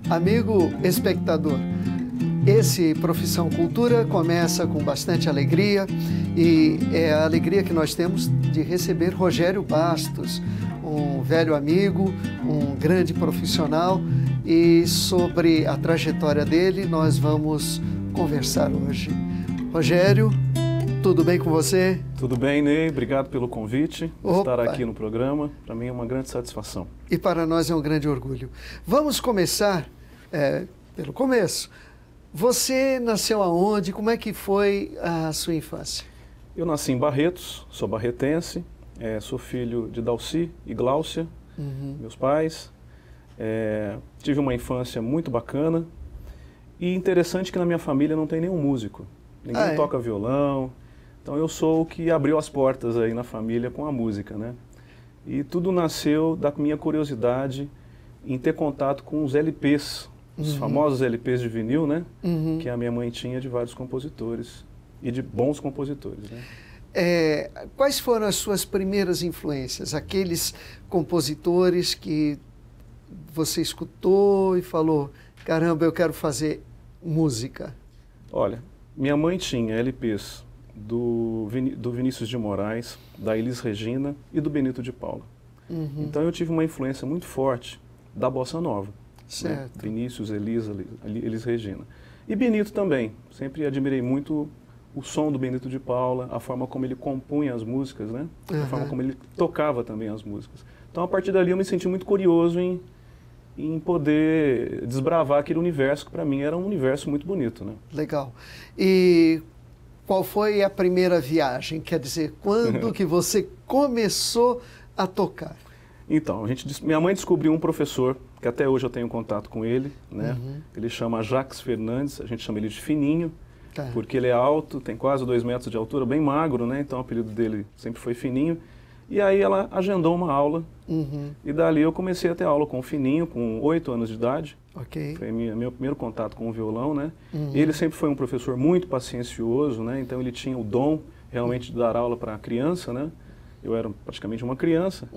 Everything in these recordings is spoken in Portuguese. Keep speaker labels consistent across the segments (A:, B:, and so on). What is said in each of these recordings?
A: Amigo espectador, esse Profissão Cultura começa com bastante alegria e é a alegria que nós temos de receber Rogério Bastos, um velho amigo, um grande profissional, e sobre a trajetória dele nós vamos conversar hoje. Rogério, tudo bem com você?
B: Tudo bem, Ney. Obrigado pelo convite, estar aqui no programa. Para mim é uma grande satisfação.
A: E para nós é um grande orgulho. Vamos começar pelo começo. Você nasceu aonde? Como é que foi a sua infância?
B: Eu nasci em Barretos, sou barretense, sou filho de Dalci e Gláucia, meus pais. Tive uma infância muito bacana e interessante que na minha família não tem nenhum músico. Ninguém toca violão. Então eu sou o que abriu as portas aí na família com a música, né? E tudo nasceu da minha curiosidade em ter contato com os LPs, os famosos LPs de vinil, né? Que a minha mãe tinha de vários compositores e de bons compositores, né?
A: Quais foram as suas primeiras influências? Aqueles compositores que você escutou e falou, caramba, eu quero fazer música.
B: Olha, minha mãe tinha LPs do Vinícius de Moraes, da Elis Regina e do Benito de Paula. Então eu tive uma influência muito forte da bossa nova.
A: Certo.
B: Né? Vinícius, Elis Regina. E Benito também. Sempre admirei muito o som do Benito de Paula, a forma como ele compunha as músicas, né? A forma como ele tocava também as músicas. Então a partir dali eu me senti muito curioso em poder desbravar aquele universo que para mim era um universo muito bonito, né?
A: Legal. E qual foi a primeira viagem? Quer dizer, quando que você começou a tocar?
B: Então, minha mãe descobriu um professor, que até hoje eu tenho contato com ele, né? Ele chama Jacques Fernandes, a gente chama ele de Fininho, porque ele é alto, tem quase 2 metros de altura, bem magro, né? Então o apelido dele sempre foi Fininho. E aí ela agendou uma aula, e dali eu comecei a ter aula com o Fininho, com 8 anos de idade.
A: Okay.
B: Foi meu primeiro contato com o violão, né? Ele sempre foi um professor muito paciencioso, né? Então ele tinha o dom realmente de dar aula para a criança, né? Eu era praticamente uma criança.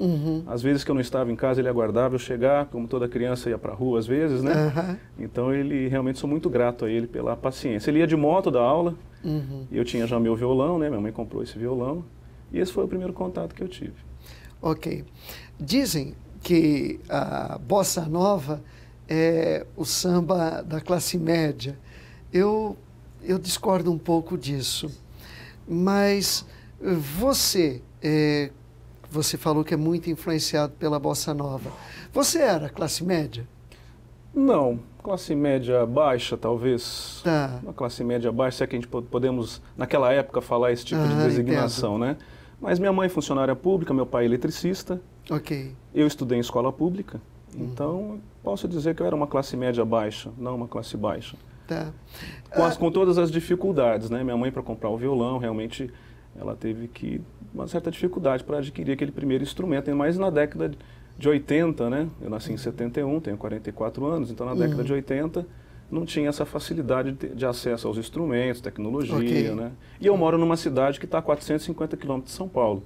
B: Às vezes que eu não estava em casa, ele aguardava eu chegar, como toda criança ia para a rua às vezes, né? Então ele realmente sou muito grato a ele pela paciência. Ele ia de moto da aula, e eu tinha já meu violão, né? Minha mãe comprou esse violão, e esse foi o primeiro contato que eu tive.
A: Ok. Dizem que a bossa nova é o samba da classe média. Eu discordo um pouco disso, mas você falou que é muito influenciado pela bossa nova. Você era classe média?
B: Não, classe média baixa, talvez. Uma classe média baixa, se é que a gente podemos, naquela época, falar esse tipo de designação, né? Mas minha mãe é funcionária pública, meu pai é eletricista.
A: Ok.
B: Eu estudei em escola pública, então posso dizer que eu era uma classe média baixa, não uma classe baixa. Com todas as dificuldades, né? Minha mãe, para comprar o violão, realmente ela teve uma certa dificuldade para adquirir aquele primeiro instrumento, mais na década de 80, né? Eu nasci em 71, tenho 44 anos, então na década de 80 não tinha essa facilidade de acesso aos instrumentos, tecnologia, né? E eu moro numa cidade que está a 450 quilômetros de São Paulo.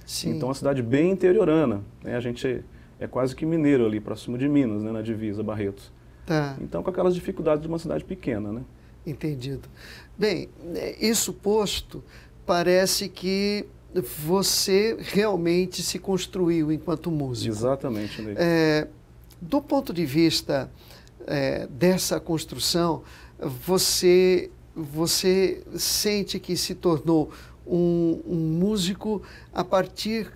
A: Sim.
B: Então é uma cidade bem interiorana, né? A gente é quase que mineiro ali, próximo de Minas, né? Na divisa, Barretos. Então com aquelas dificuldades de uma cidade pequena, né?
A: Entendido. Bem, isso posto, parece que você realmente se construiu enquanto músico.
B: Exatamente.
A: Do ponto de vista dessa construção, você sente que se tornou um músico a partir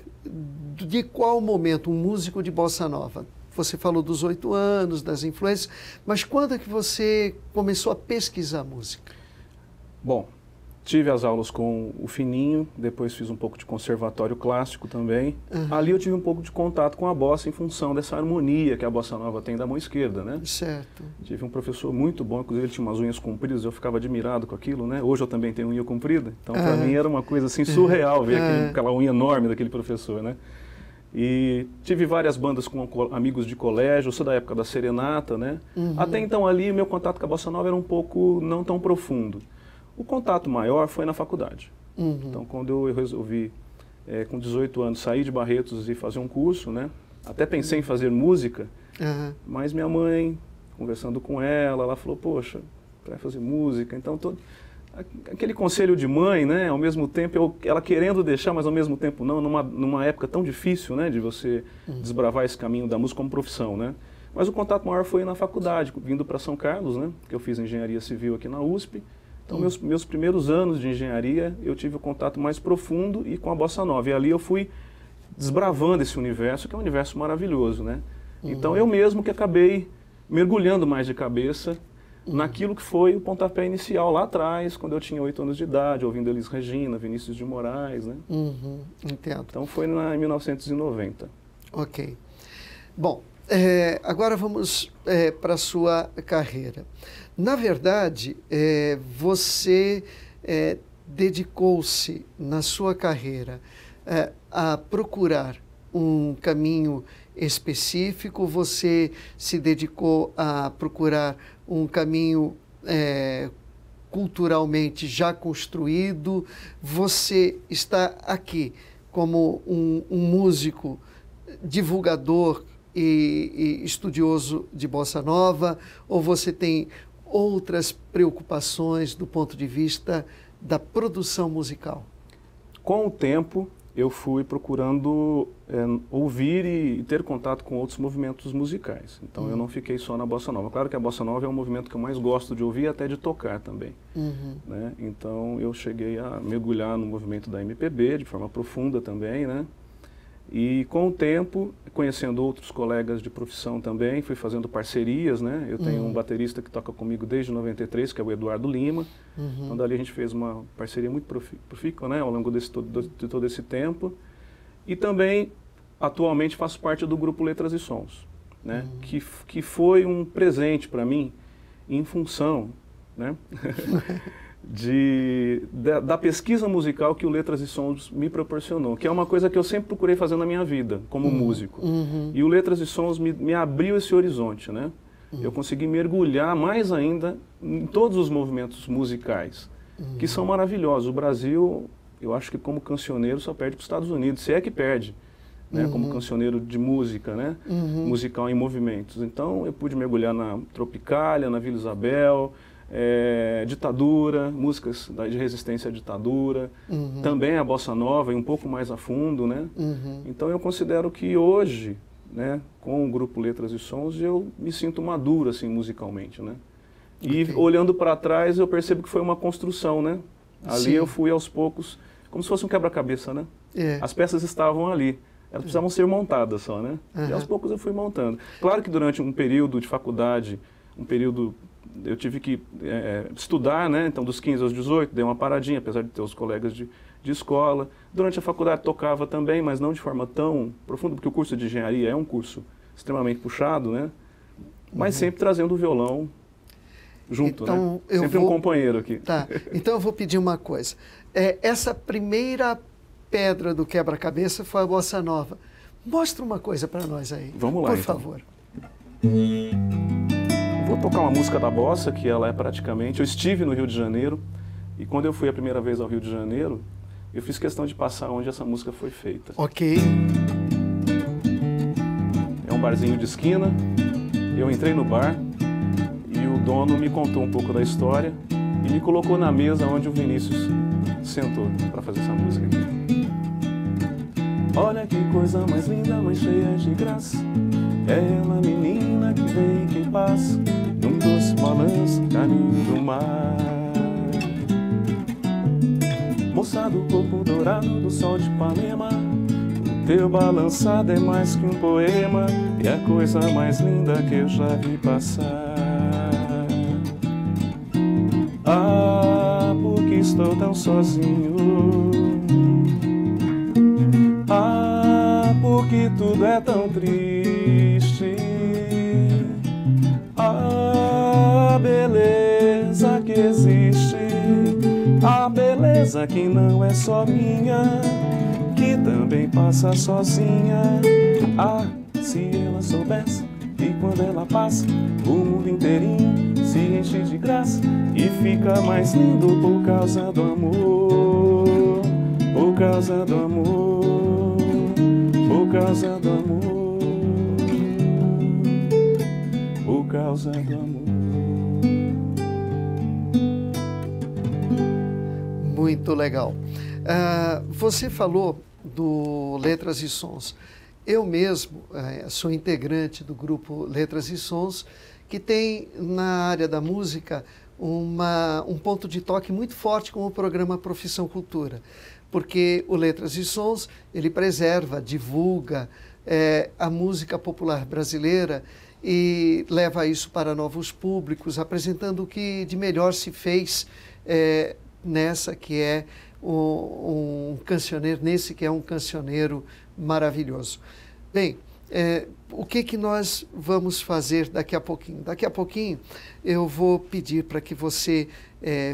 A: de qual momento? Um músico de bossa nova? Você falou dos 8 anos, das influências, mas quando é que você começou a pesquisar música?
B: Bom, tive as aulas com o Fininho, depois fiz um pouco de conservatório clássico também. Ali eu tive um pouco de contato com a bossa em função dessa harmonia que a bossa nova tem da mão esquerda, né?
A: Certo.
B: Tive um professor muito bom, inclusive ele tinha umas unhas compridas, eu ficava admirado com aquilo, né? Hoje eu também tenho unha comprida, então para mim era uma coisa assim surreal ver aquela unha enorme daquele professor, né? E tive várias bandas com amigos de colégio, eu sou da época da Serenata, né? Até então ali meu contato com a bossa nova era um pouco não tão profundo. O contato maior foi na faculdade. Então, quando eu resolvi, com 18 anos, sair de Barretos e fazer um curso, né? Até pensei em fazer música, mas minha mãe conversando com ela falou, poxa, vai fazer música, então aquele conselho de mãe, né, ao mesmo tempo, ela querendo deixar, mas ao mesmo tempo não, numa época tão difícil, né, de você desbravar esse caminho da música como profissão, né. Mas o contato maior foi na faculdade, vindo para São Carlos, né, que eu fiz engenharia civil aqui na USP. Então, meus primeiros anos de engenharia, eu tive o contato mais profundo e com a bossa nova. E ali eu fui desbravando esse universo, que é um universo maravilhoso, né. Então, eu mesmo que acabei mergulhando mais de cabeça naquilo que foi o pontapé inicial lá atrás, quando eu tinha 8 anos de idade, ouvindo Elis Regina, Vinícius de Moraes, né?
A: Entendo.
B: Então foi em 1990.
A: Ok. Bom, agora vamos para a sua carreira. Na verdade, você dedicou-se na sua carreira a procurar um caminho específico, você se dedicou a procurar um caminho culturalmente já construído, você está aqui como um músico divulgador e estudioso de bossa nova, ou você tem outras preocupações do ponto de vista da produção musical?
B: Com o tempo, eu fui procurando ouvir e ter contato com outros movimentos musicais. Então, eu não fiquei só na bossa nova. Claro que a bossa nova é um movimento que eu mais gosto de ouvir e até de tocar também. Né? Então, eu cheguei a mergulhar no movimento da MPB de forma profunda também, né? E com o tempo, conhecendo outros colegas de profissão também, fui fazendo parcerias, né? Eu tenho um baterista que toca comigo desde 93, que é o Eduardo Lima. Então, dali a gente fez uma parceria muito profícua, né? Ao longo de todo esse tempo. E também, atualmente, faço parte do grupo Letras e Sons, né? Que foi um presente para mim em função, né? da pesquisa musical que o Letras e Sons me proporcionou, que é uma coisa que eu sempre procurei fazer na minha vida, como músico. E o Letras e Sons me abriu esse horizonte, né? Eu consegui mergulhar mais ainda em todos os movimentos musicais, que são maravilhosos. O Brasil, eu acho que como cancioneiro só perde para os Estados Unidos, se é que perde, né? Como cancioneiro de música, né? Musical em movimentos. Então, eu pude mergulhar na Tropicália, na Vila Isabel, ditadura, músicas de resistência à ditadura, também a bossa nova e um pouco mais a fundo, né? Então eu considero que hoje, né, com o grupo Letras e Sons, eu me sinto maduro assim musicalmente, né? E olhando para trás eu percebo que foi uma construção, né? Ali eu fui aos poucos, como se fosse um quebra-cabeça, né? As peças estavam ali, elas precisavam ser montadas só, né? E aos poucos eu fui montando. Claro que durante um período de faculdade, eu tive que estudar, né? Então, dos 15 aos 18, dei uma paradinha, apesar de ter os colegas de escola. Durante a faculdade tocava também, mas não de forma tão profunda, porque o curso de engenharia é um curso extremamente puxado, né? Mas sempre trazendo o violão junto,
A: então,
B: né? Sempre um companheiro aqui.
A: Tá, então eu vou pedir uma coisa. Essa primeira pedra do quebra-cabeça foi a bossa nova. Mostra uma coisa para nós aí.
B: Vamos lá,
A: por
B: então.
A: favor.
B: Vou tocar uma música da bossa, que ela é praticamente... Eu estive no Rio de Janeiro, e quando eu fui a primeira vez ao Rio de Janeiro, eu fiz questão de passar onde essa música foi feita.
A: Ok.
B: É um barzinho de esquina, eu entrei no bar, e o dono me contou um pouco da história, e me colocou na mesa onde o Vinícius sentou para fazer essa música aqui. Olha que coisa mais linda, mais cheia de graça. É ela, menina, que vem e que passa, num doce balanço, caminho do mar. Moça do corpo dourado do sol de Ipanema, o teu balançado é mais que um poema, e a coisa mais linda que eu já vi passar. Ah, porque estou tão sozinho. Ah, porque tudo é tão triste. A beleza que existe, a beleza que não é só minha, que também passa sozinha. Ah, se ela soubesse que quando ela passa, o mundo inteirinho se enche de graça e fica mais lindo por causa do amor, por causa do amor, por causa do amor, por causa do amor.
A: Muito legal. Você falou do Letras e Sons. Eu mesmo sou integrante do grupo Letras e Sons, que tem na área da música um ponto de toque muito forte com o programa Profissão Cultura, porque o Letras e Sons, ele preserva, divulga a música popular brasileira e leva isso para novos públicos, apresentando o que de melhor se fez nesse que é um cancioneiro maravilhoso. Bem, o que nós vamos fazer daqui a pouquinho? Daqui a pouquinho eu vou pedir para que você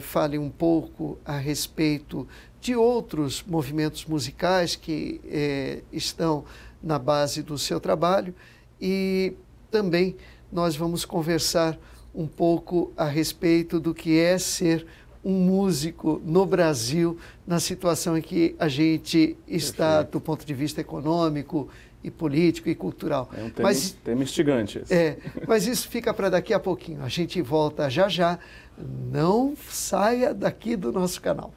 A: fale um pouco a respeito de outros movimentos musicais que estão na base do seu trabalho, e também nós vamos conversar um pouco a respeito do que é ser um músico no Brasil, na situação em que a gente está. Perfeito. Do ponto de vista econômico e político e cultural.
B: É um tema instigante esse.
A: Mas isso fica para daqui a pouquinho. A gente volta já já. Não saia daqui do nosso canal.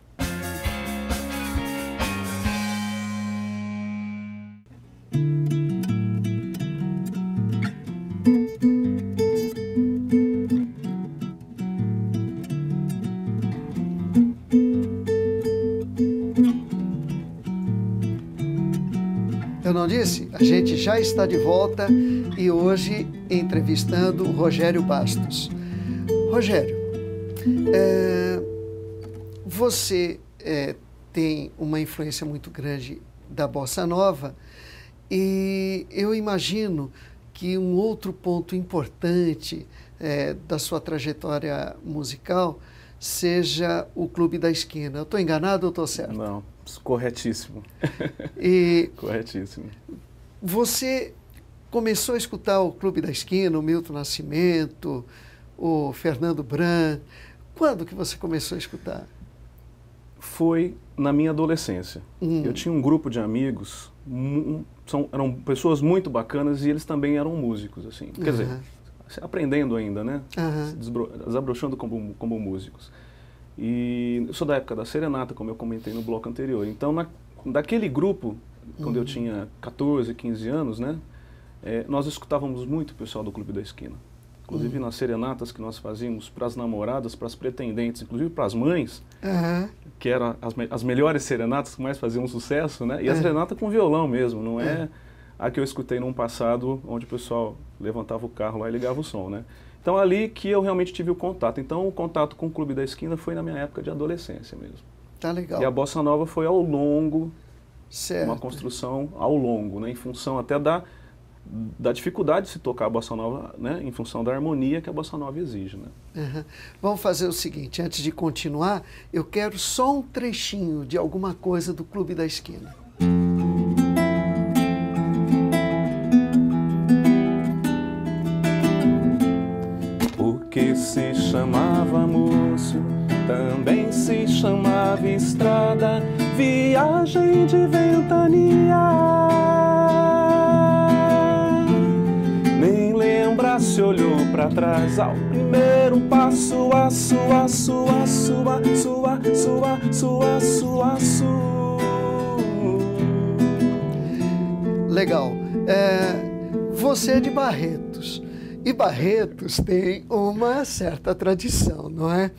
A: Eu não disse? A gente já está de volta e hoje entrevistando o Rogério Bastos. Rogério, você tem uma influência muito grande da Bossa Nova e eu imagino que um outro ponto importante da sua trajetória musical seja o Clube da Esquina. Eu estou enganado ou estou certo?
B: Não, corretíssimo. Corretíssimo.
A: Você começou a escutar o Clube da Esquina, o Milton Nascimento, o Fernando Bran. Quando que você começou a escutar?
B: Foi na minha adolescência. Eu tinha um grupo de amigos, eram pessoas muito bacanas e eles também eram músicos, assim. Quer dizer, aprendendo ainda, né? Se desabrochando como músicos. E eu sou da época da serenata, como eu comentei no bloco anterior. Então, daquele grupo, quando eu tinha 14, 15 anos, né? Nós escutávamos muito o pessoal do Clube da Esquina. Inclusive nas serenatas que nós fazíamos para as namoradas, para as pretendentes, inclusive para as mães, que eram as melhores serenatas que mais faziam sucesso, né? E a serenata com violão mesmo, não é a que eu escutei num passado onde o pessoal levantava o carro lá e ligava o som, né? Então ali que eu realmente tive o contato. Então o contato com o Clube da Esquina foi na minha época de adolescência mesmo.
A: Tá legal.
B: E a Bossa Nova foi ao longo,
A: certo.
B: Uma construção ao longo, né? Em função até da dificuldade de se tocar a Bossa Nova, né? Em função da harmonia que a Bossa Nova exige, né?
A: Vamos fazer o seguinte, antes de continuar, eu quero só um trechinho de alguma coisa do Clube da Esquina.
B: Que se chamava moço, também se chamava estrada, viagem de ventania. Nem lembra se olhou pra trás ao primeiro passo, a sua.
A: Legal. Você é de Barretos. E Barretos tem uma certa tradição, não é?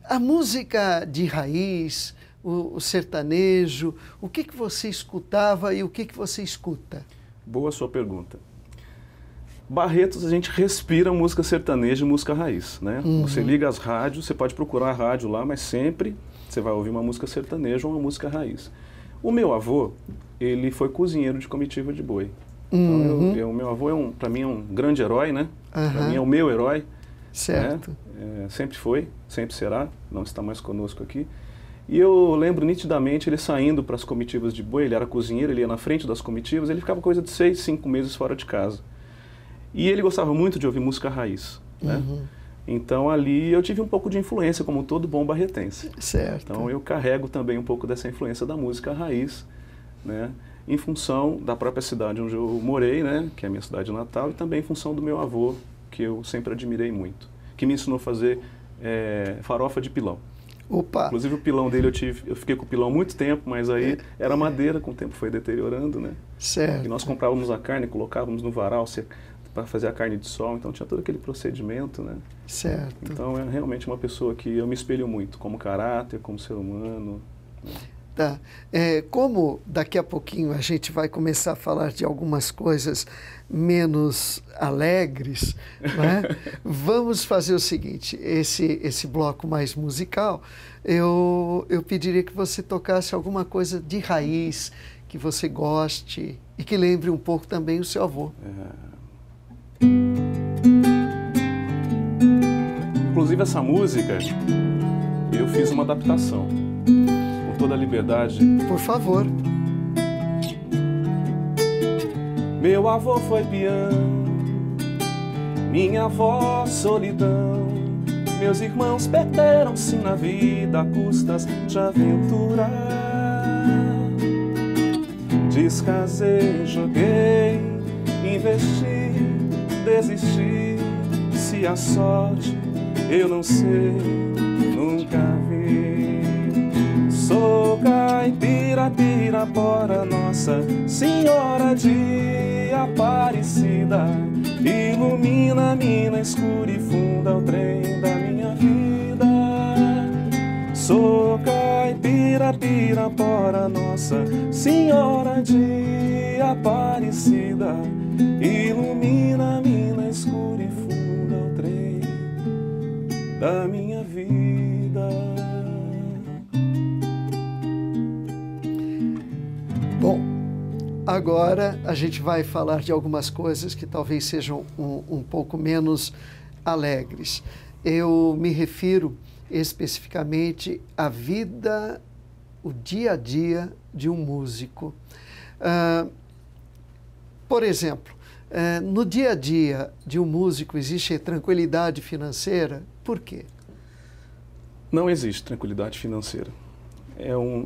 A: A música de raiz, o sertanejo, o que você escutava e o que você escuta?
B: Boa sua pergunta. Barretos, a gente respira música sertaneja e música raiz, né? Você liga as rádios, você pode procurar a rádio lá, mas sempre você vai ouvir uma música sertaneja ou uma música raiz. O meu avô, ele foi cozinheiro de comitiva de boi. Então, meu avô, para mim, é um grande herói, né? Para mim é o meu herói.
A: Certo.
B: Né? Sempre foi, sempre será, não está mais conosco aqui. E eu lembro nitidamente ele saindo para as comitivas de boi, ele era cozinheiro, ele ia na frente das comitivas, ele ficava coisa de 6, 5 meses fora de casa. E ele gostava muito de ouvir música raiz, né? Então ali eu tive um pouco de influência, como todo bom barretense.
A: Certo.
B: Então eu carrego também um pouco dessa influência da música raiz, né? Em função da própria cidade onde eu morei, né, que é a minha cidade natal, e também em função do meu avô, que eu sempre admirei muito, que me ensinou a fazer farofa de pilão.
A: Opa!
B: Inclusive o pilão dele eu fiquei com o pilão há muito tempo, mas aí era madeira, com o tempo foi deteriorando, né?
A: Certo.
B: E nós comprávamos a carne, colocávamos no varal para fazer a carne de sol, então tinha todo aquele procedimento, né?
A: Certo.
B: Então é realmente uma pessoa que eu me espelho muito, como caráter, como ser humano. Né?
A: Tá. Como daqui a pouquinho a gente vai começar a falar de algumas coisas menos alegres, né? Vamos fazer o seguinte, esse bloco mais musical, eu pediria que você tocasse alguma coisa de raiz, que você goste e que lembre um pouco também o seu avô.
B: Inclusive essa música, eu fiz uma adaptação. Toda a liberdade.
A: Por favor.
B: Meu avô foi peão, minha avó solidão, meus irmãos perderam-se na vida a custas de aventura. Descasei, joguei, investi, desisti, se a sorte eu não sei, nunca vi. Sou caipira, Pirapora, Nossa Senhora de Aparecida, ilumina a mina escura e funda o trem da minha vida. Sou caipira, Pirapora, Nossa Senhora de Aparecida, ilumina a mina escura e funda o trem da minha vida.
A: Bom, agora a gente vai falar de algumas coisas que talvez sejam um pouco menos alegres. Eu me refiro especificamente à vida, o dia a dia de um músico. Por exemplo, no dia a dia de um músico existe tranquilidade financeira? Por quê?
B: Não existe tranquilidade financeira.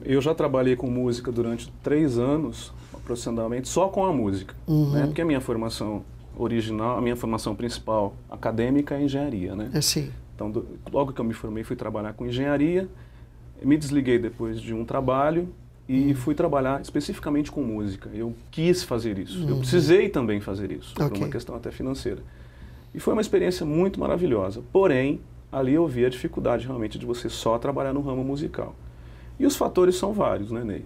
B: Eu já trabalhei com música durante 3 anos, aproximadamente, só com a música. Né? Porque a minha formação original, a minha formação principal acadêmica é engenharia. Né?
A: Sim.
B: Então, logo que eu me formei, fui trabalhar com engenharia, me desliguei depois de um trabalho e fui trabalhar especificamente com música. Eu quis fazer isso, eu precisei também fazer isso, por uma questão até financeira. E foi uma experiência muito maravilhosa. Porém, ali eu vi a dificuldade realmente de você só trabalhar no ramo musical. E os fatores são vários, né, Ney?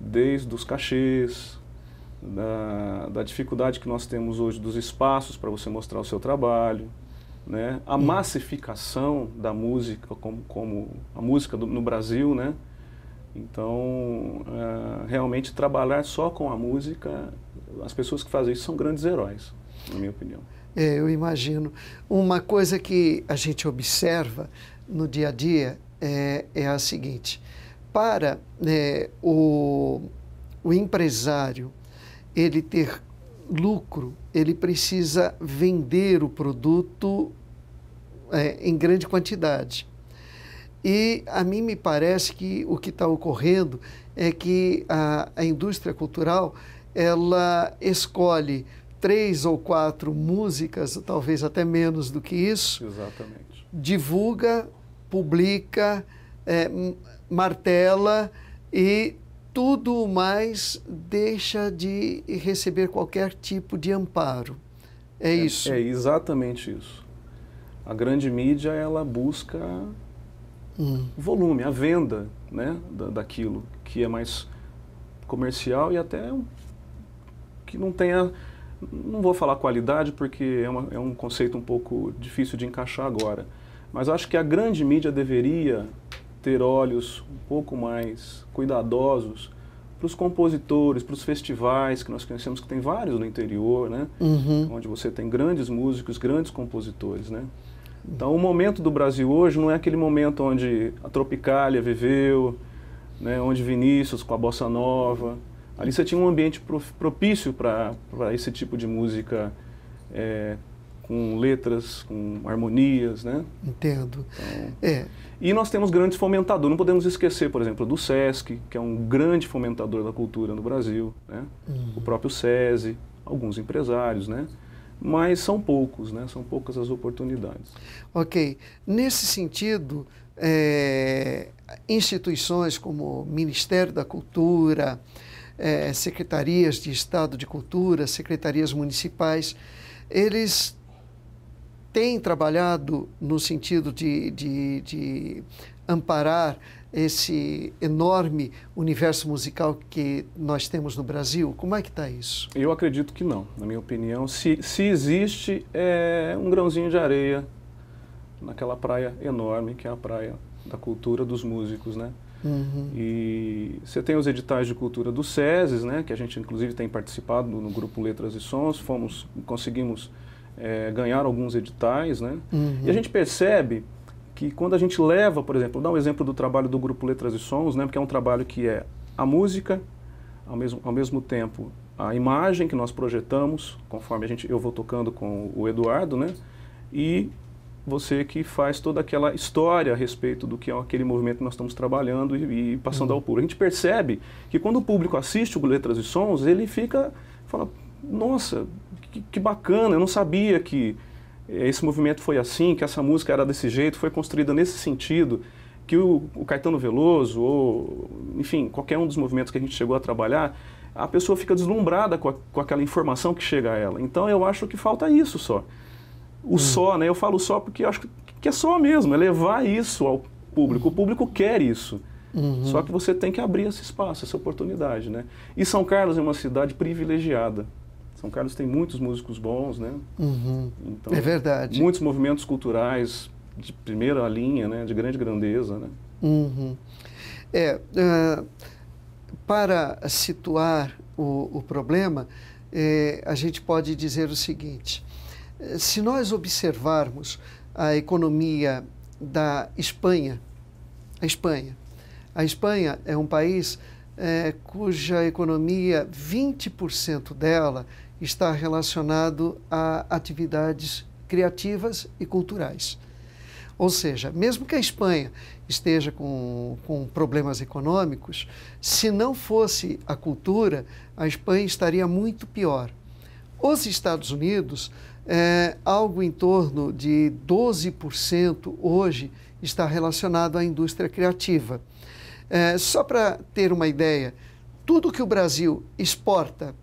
B: Desde os cachês, da dificuldade que nós temos hoje dos espaços para você mostrar o seu trabalho, né? A massificação da música, como a música no Brasil, né? Então, realmente trabalhar só com a música, as pessoas que fazem isso são grandes heróis, na minha opinião.
A: Eu imagino. Uma coisa que a gente observa no dia a dia é a seguinte: para o empresário ele ter lucro, ele precisa vender o produto em grande quantidade. E a mim me parece que o que está ocorrendo é que a indústria cultural ela escolhe 3 ou 4 músicas, talvez até menos do que isso.
B: Exatamente.
A: Divulga, publica, martela e tudo mais deixa de receber qualquer tipo de amparo. É isso?
B: É exatamente isso. A grande mídia, ela busca volume, a venda, né, daquilo que é mais comercial e até que não tenha, não vou falar qualidade porque é um conceito um pouco difícil de encaixar agora, mas acho que a grande mídia deveria ter olhos um pouco mais cuidadosos para os compositores, para os festivais que nós conhecemos, que tem vários no interior, né? Onde você tem grandes músicos, grandes compositores, né? Então, o momento do Brasil hoje não é aquele momento onde a Tropicália viveu, né? Onde Vinícius com a Bossa Nova. Ali você tinha um ambiente propício para esse tipo de música, com letras, com harmonias, né?
A: Entendo.
B: Então, e nós temos grandes fomentadores, não podemos esquecer, por exemplo, do SESC, que é um grande fomentador da cultura no Brasil, né? O próprio SESI, alguns empresários, né? mas são poucos, né? São poucas as oportunidades.
A: Ok. Nesse sentido, instituições como o Ministério da Cultura, secretarias de Estado de Cultura, secretarias municipais, eles têm trabalhado no sentido de amparar esse enorme universo musical que nós temos no Brasil? Como é que está isso?
B: Eu acredito que não, na minha opinião. Se existe, é um grãozinho de areia naquela praia enorme que é a praia da cultura dos músicos, né?
A: Uhum.
B: E você tem os editais de cultura do SESES, né? Que a gente inclusive tem participado no grupo Letras e Sons, conseguimos ganhar alguns editais, né?
A: Uhum.
B: E a gente percebe que quando a gente leva, por exemplo, vou dar um exemplo do trabalho do grupo Letras e Sons, né? Porque é um trabalho que é a música, ao mesmo tempo a imagem que nós projetamos, conforme eu vou tocando com o Eduardo, né? E você que faz toda aquela história a respeito do que é aquele movimento que nós estamos trabalhando e passando ao público. A gente percebe que quando o público assiste o Letras e Sons, ele fala, nossa, que bacana, eu não sabia que esse movimento foi assim, que essa música era desse jeito, foi construída nesse sentido, que o Caetano Veloso, ou enfim, qualquer um dos movimentos que a gente chegou a trabalhar, a pessoa fica deslumbrada com aquela informação que chega a ela. Então eu acho que falta isso só. O só, né? Eu falo só porque eu acho que é só mesmo, é levar isso ao público. O público quer isso. Só que você tem que abrir esse espaço, essa oportunidade, né? E São Carlos é uma cidade privilegiada. São Carlos tem muitos músicos bons, né? Então,
A: é verdade.
B: Muitos movimentos culturais de primeira linha, né? De grande grandeza, né?
A: Para situar o problema, a gente pode dizer o seguinte: se nós observarmos a economia da Espanha, a Espanha é um país cuja economia, 20% dela está relacionado a atividades criativas e culturais. Ou seja, mesmo que a Espanha esteja com problemas econômicos, se não fosse a cultura, a Espanha estaria muito pior. Os Estados Unidos, algo em torno de 12% hoje está relacionado à indústria criativa. Só para ter uma ideia, tudo que o Brasil exporta,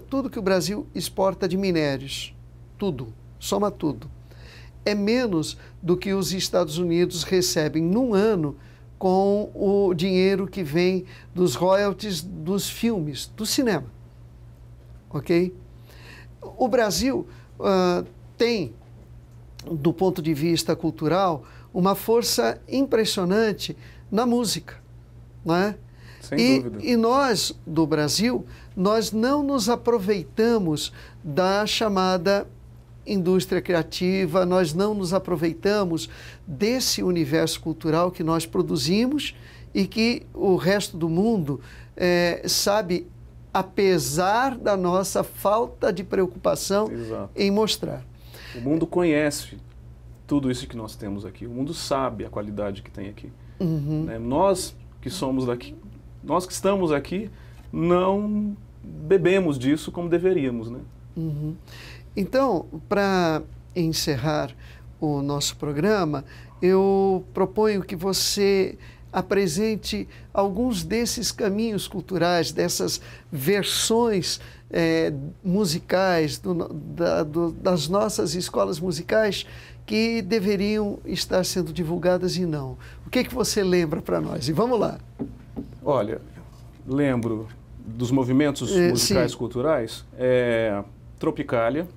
A: tudo que o Brasil exporta de minérios, tudo, soma tudo, é menos do que os Estados Unidos recebem num ano com o dinheiro que vem dos royalties dos filmes, do cinema. Ok? O Brasil tem, do ponto de vista cultural, uma força impressionante na música, não é?
B: Sem dúvida.
A: E nós, do Brasil, nós não nos aproveitamos da chamada indústria criativa, nós não nos aproveitamos desse universo cultural que nós produzimos e que o resto do mundo sabe, apesar da nossa falta de preocupação em mostrar.
B: O mundo conhece tudo isso que nós temos aqui, o mundo sabe a qualidade que tem aqui. Né? Nós que somos daqui, nós que estamos aqui, não bebemos disso como deveríamos, né?
A: Então, para encerrar o nosso programa, eu proponho que você apresente alguns desses caminhos culturais, dessas versões musicais das nossas escolas musicais que deveriam estar sendo divulgadas e não. O que você lembra para nós? E vamos lá.
B: Olha, lembro dos movimentos musicais culturais, Tropicália.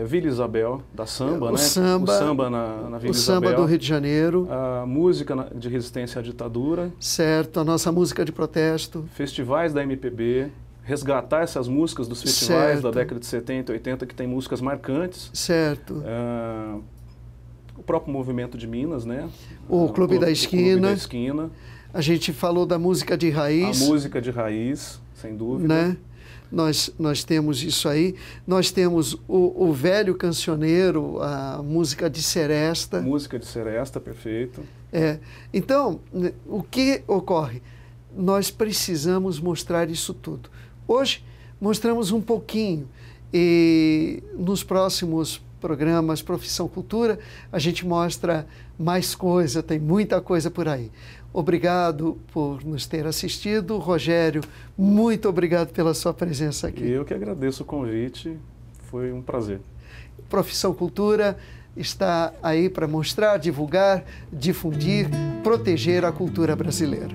B: Vila Isabel, da samba,
A: o
B: né?
A: Samba,
B: o samba na Vila Isabel.
A: O samba do Rio de Janeiro.
B: A música de resistência à ditadura.
A: Certo, a nossa música de protesto.
B: Festivais da MPB. Resgatar essas músicas dos festivais da década de 70 e 80, que tem músicas marcantes.
A: Certo.
B: O próprio movimento de Minas, né?
A: O Clube da Esquina.
B: O Clube da Esquina.
A: A gente falou da música de raiz.
B: A música de raiz, sem dúvida.
A: Né? Nós temos isso aí. Nós temos o velho cancioneiro, a música de seresta.
B: Música de seresta, perfeito.
A: Então, o que ocorre? Nós precisamos mostrar isso tudo. Hoje, mostramos um pouquinho. E nos próximos programas Profissão Cultura, a gente mostra mais coisa, tem muita coisa por aí. Obrigado por nos ter assistido. Rogério, muito obrigado pela sua presença aqui.
B: Eu que agradeço o convite, foi um prazer.
A: Profissão Cultura está aí para mostrar, divulgar, difundir, proteger a cultura brasileira.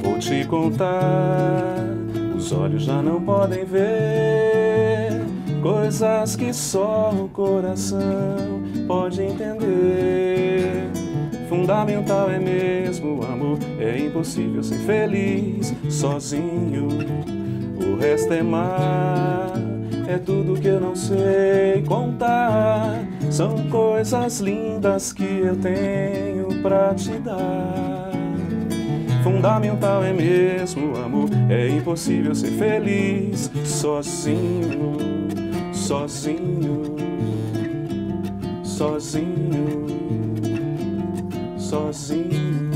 B: Vou te contar, os olhos já não podem ver, coisas que só o coração pode entender. Fundamental é mesmo o amor, é impossível ser feliz sozinho. O resto é mar, é tudo que eu não sei contar. São coisas lindas que eu tenho pra te dar. Fundamental é mesmo o amor, é impossível ser feliz sozinho, sozinho, sozinho, sozinho.